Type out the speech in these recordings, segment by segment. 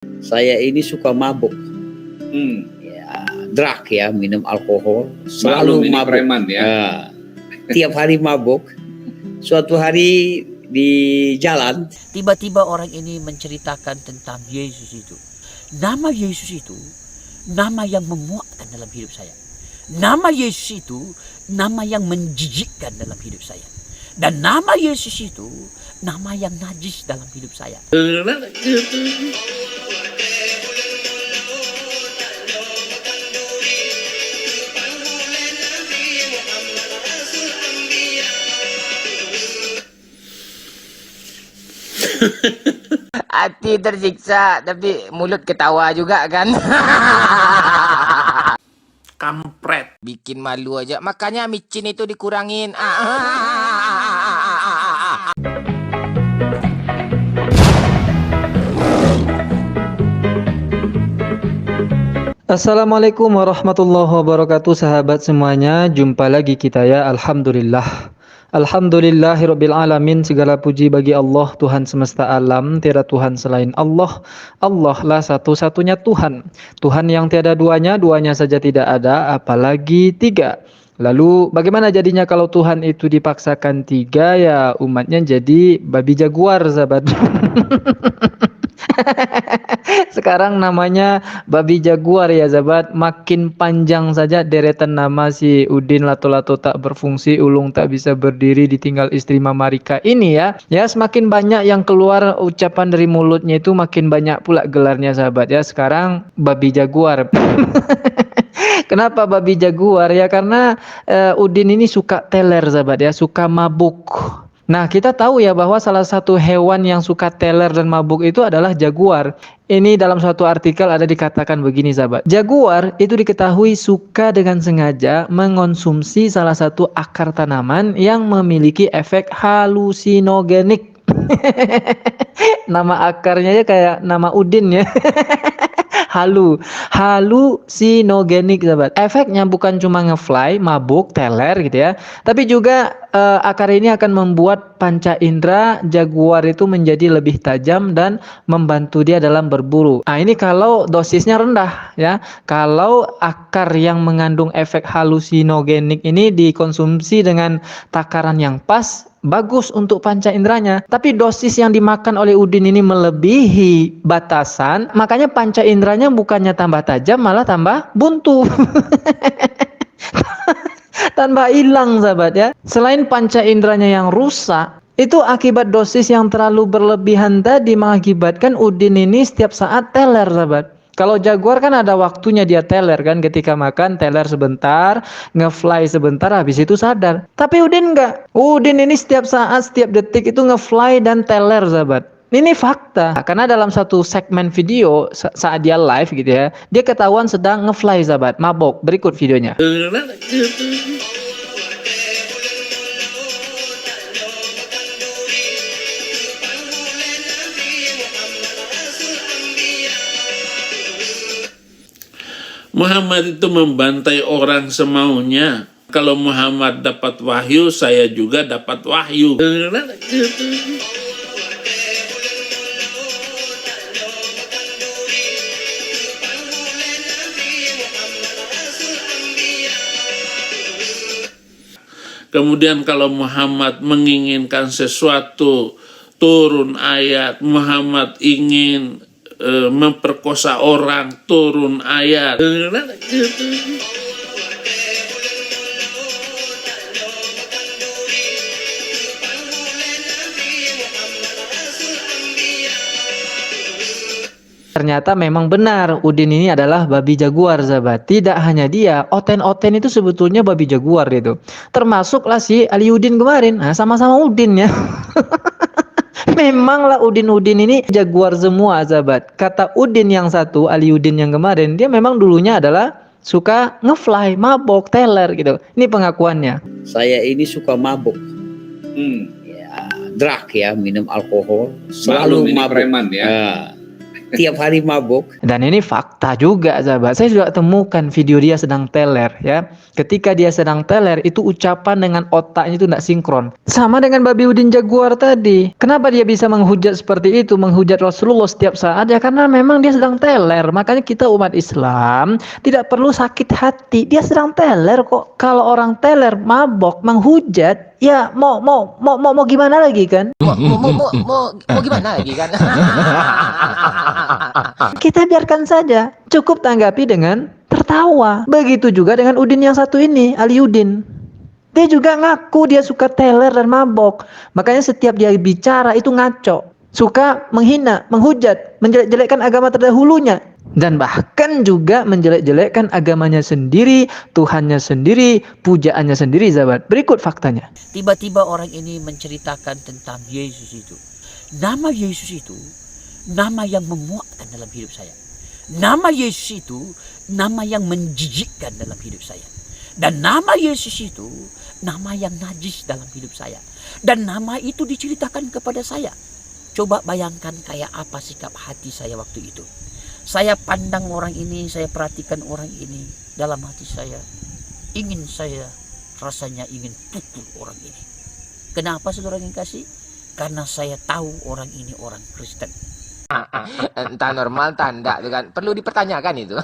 Saya ini suka mabuk. Hmm. Ya, drug ya, minum alkohol. Selalu Selalu mabuk. preman ya. Tiap hari mabuk. Suatu hari di jalan, tiba-tiba orang ini menceritakan tentang Yesus itu. Nama Yesus itu nama yang memuakkan dalam hidup saya. Nama Yesus itu nama yang menjijikkan dalam hidup saya. Dan nama Yesus itu nama yang najis dalam hidup saya. Hati tersiksa tapi mulut ketawa juga kan. Kampret. Bikin malu aja. Makanya micin itu dikurangin. Assalamualaikum warahmatullahi wabarakatuh, sahabat semuanya. Jumpa lagi kita ya. Alhamdulillah. Alhamdulillahirabbil alamin. Segala puji bagi Allah, Tuhan semesta alam. Tiada Tuhan selain Allah. Allah lah satu-satunya Tuhan. Tuhan yang tiada duanya, duanya saja tidak ada, apalagi tiga. Lalu bagaimana jadinya kalau Tuhan itu dipaksakan tiga? Ya umatnya jadi babi jaguar, sahabat. Sekarang namanya babi jaguar ya sahabat. Makin panjang saja deretan nama si Udin lato-lato tak berfungsi, ulung tak bisa berdiri, ditinggal istri Mama Rika ini ya. Ya semakin banyak yang keluar ucapan dari mulutnya itu makin banyak pula gelarnya sahabat ya. Sekarang babi jaguar. Kenapa babi jaguar? Ya karena Udin ini suka teler sahabat ya, suka mabuk. Nah, kita tahu ya bahwa salah satu hewan yang suka teler dan mabuk itu adalah jaguar. Ini dalam suatu artikel ada dikatakan begini sahabat. Jaguar itu diketahui suka dengan sengaja mengonsumsi salah satu akar tanaman yang memiliki efek halusinogenik. Nama akarnya ya kayak nama Udin ya. Halusinogenik sahabat. Efeknya bukan cuma ngefly, mabuk, teler gitu ya, tapi juga akar ini akan membuat panca indera jaguar itu menjadi lebih tajam dan membantu dia dalam berburu. Nah, ini kalau dosisnya rendah ya. Kalau akar yang mengandung efek halusinogenik ini dikonsumsi dengan takaran yang pas, bagus untuk panca inderanya. Tapi dosis yang dimakan oleh Udin ini melebihi batasan, makanya panca inderanya bukannya tambah tajam malah tambah buntu. Tanpa hilang sahabat ya. Selain panca inderanya yang rusak, itu akibat dosis yang terlalu berlebihan tadi mengakibatkan Udin ini setiap saat teler sahabat. Kalau jaguar kan ada waktunya dia teler kan, ketika makan teler sebentar, ngefly sebentar, habis itu sadar. Tapi Udin enggak. Udin ini setiap saat, setiap detik itu ngefly dan teler sahabat. Ini fakta. Karena dalam satu segmen video saat dia live gitu ya, dia ketahuan sedang ngefly sahabat, mabok. Berikut videonya. Muhammad itu membantai orang semaunya. Kalau Muhammad dapat wahyu, saya juga dapat wahyu. Kemudian kalau Muhammad menginginkan sesuatu, turun ayat. Muhammad ingin memperkosa orang, turun ayat. Ternyata memang benar Udin ini adalah babi jaguar sahabat. Tidak hanya dia, Oten-Oten itu sebetulnya babi jaguar itu. Termasuklah si Ali Udin kemarin. Nah, sama-sama Udin ya. Memanglah Udin-Udin ini jaguar semua sahabat. Kata Udin yang satu, Ali Udin yang kemarin, dia memang dulunya adalah suka ngefly, mabok, teler gitu. Ini pengakuannya. saya ini suka mabuk. Ya, drug ya, minum alkohol. Selalu Selalu mabuk. preman ya. tiap hari mabuk. Dan ini fakta juga, sahabat. Saya juga temukan video dia sedang teler, ya. Ketika dia sedang teler, itu ucapan dengan otaknya itu tidak sinkron. Sama dengan Babi Udin Jaguar tadi. Kenapa dia bisa menghujat seperti itu, menghujat Rasulullah setiap saat? Ya karena memang dia sedang teler. Makanya kita umat Islam tidak perlu sakit hati. Dia sedang teler kok. Kalau orang teler, mabok, menghujat, ya mau gimana lagi kan? Mau gimana lagi kan? Kita biarkan saja. Cukup tanggapi dengan tertawa. Begitu juga dengan Udin yang satu ini, Ali Udin. Dia juga ngaku dia suka teler dan mabok. Makanya setiap dia bicara itu ngaco. Suka menghina, menghujat, menjelek-jelekkan agama terdahulunya. Dan bahkan juga menjelek-jelekkan agamanya sendiri, Tuhannya sendiri, pujaannya sendiri, sahabat. Berikut faktanya. Tiba-tiba orang ini menceritakan tentang Yesus itu. Nama Yesus itu nama yang memuakkan dalam hidup saya. Nama Yesus itu nama yang menjijikkan dalam hidup saya. Dan nama Yesus itu nama yang najis dalam hidup saya. Dan nama itu diceritakan kepada saya. Coba bayangkan kayak apa sikap hati saya waktu itu. Saya pandang orang ini, saya perhatikan orang ini. Dalam hati saya, rasanya ingin pukul orang ini. Kenapa saudara yang kasih? Karena saya tahu orang ini orang Kristen. Entah normal, entah enggak tuh kan. Perlu dipertanyakan itu.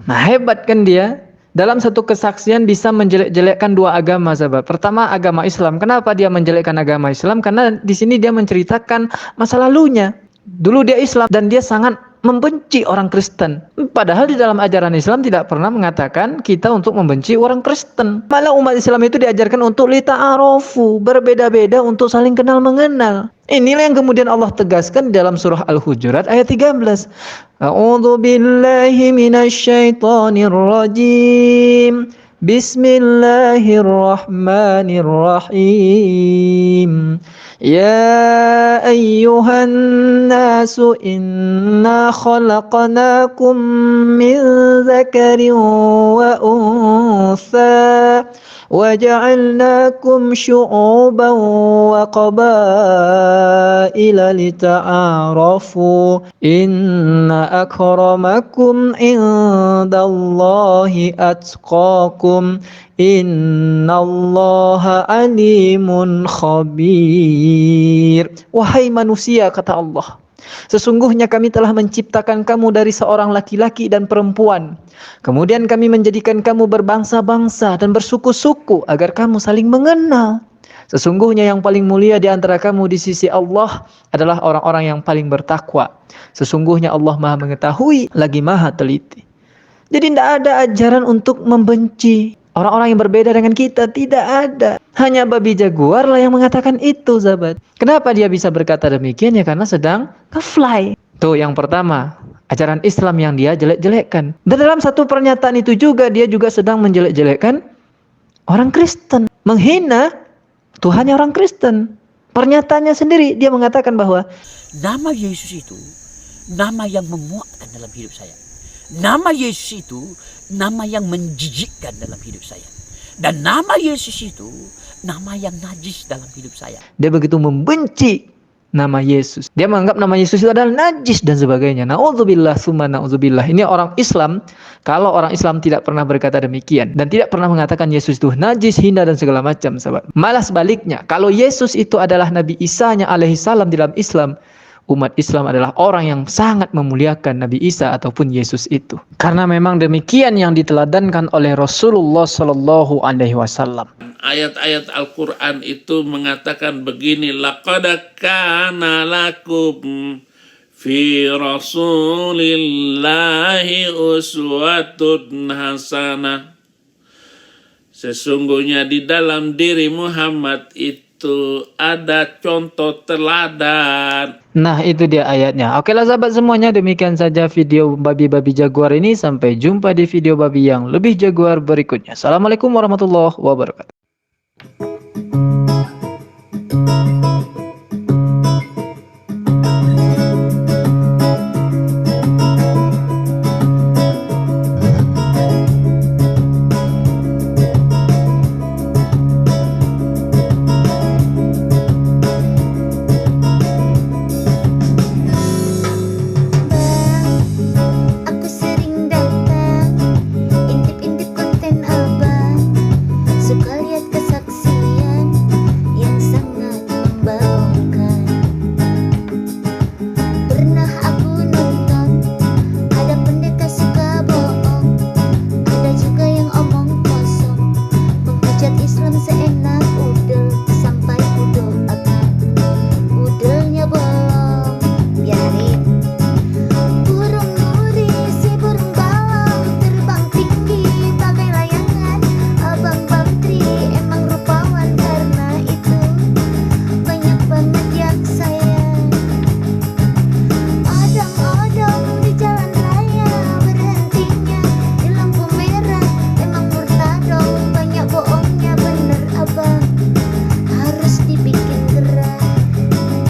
Nah, hebat kan dia? Dalam satu kesaksian bisa menjelek-jelekkan dua agama, sahabat. Pertama, agama Islam. Kenapa dia menjelekkan agama Islam? Karena di sini dia menceritakan masa lalunya. Dulu dia Islam dan dia sangat membenci orang Kristen. Padahal di dalam ajaran Islam tidak pernah mengatakan kita untuk membenci orang Kristen. Malah umat Islam itu diajarkan untuk lita'arofu, berbeda-beda untuk saling kenal mengenal. Inilah yang kemudian Allah tegaskan dalam surah Al-Hujurat ayat 13. A'udzu billahi minasyaitonir rajim. Bismillahirrahmanirrahim. Ya ayyuhan nasu inna khalaqnakum min dzakarin wa untha وَجَعَلْنَاكُمْ شُعُوبًا وَقَبَائِلَ لِتَعَارَفُوا إِنَّ أَكْرَمَكُمْ عِندَ اللَّهِ أَتْقَاكُمْ إِنَّ اللَّهَ عَلِيمٌ خَبِيرٌ. Wahai manusia, kata Allah, sesungguhnya kami telah menciptakan kamu dari seorang laki-laki dan perempuan. Kemudian kami menjadikan kamu berbangsa-bangsa dan bersuku-suku agar kamu saling mengenal. Sesungguhnya yang paling mulia di antara kamu di sisi Allah adalah orang-orang yang paling bertakwa. Sesungguhnya Allah Maha mengetahui lagi Maha teliti. Jadi tidak ada ajaran untuk membenci orang-orang yang berbeda dengan kita. Tidak ada. Hanya Babi Jaguar lah yang mengatakan itu, sahabat. Kenapa dia bisa berkata demikian? Ya karena sedang ke-fly. Tuh yang pertama, ajaran Islam yang dia jelek-jelekkan. Dan dalam satu pernyataan itu juga dia juga sedang menjelek-jelekkan orang Kristen. Menghina Tuhannya orang Kristen. Pernyataannya sendiri dia mengatakan bahwa nama Yesus itu nama yang memuakkan dalam hidup saya. Nama Yesus itu nama yang menjijikkan dalam hidup saya. Dan nama Yesus itu nama yang najis dalam hidup saya. Dia begitu membenci nama Yesus. Dia menganggap nama Yesus itu adalah najis dan sebagainya. Na'udzubillah summa na'udzubillah. Ini orang Islam, kalau orang Islam tidak pernah berkata demikian dan tidak pernah mengatakan Yesus itu najis, hina dan segala macam, sahabat. Malah sebaliknya, kalau Yesus itu adalah Nabi Isa-nya alaihi salam dalam Islam, umat Islam adalah orang yang sangat memuliakan Nabi Isa ataupun Yesus itu. Karena memang demikian yang diteladankan oleh Rasulullah Sallallahu Alaihi Wasallam. Ayat-ayat Al-Quran itu mengatakan begini, laqad kana lakum fi rasulillahi uswatun hasanah. Sesungguhnya di dalam diri Muhammad itu ada contoh teladan. Nah itu dia ayatnya. Oke lah sahabat semuanya, demikian saja video Babi-Babi Jaguar ini. Sampai jumpa di video babi yang lebih jaguar berikutnya. Assalamualaikum warahmatullahi wabarakatuh.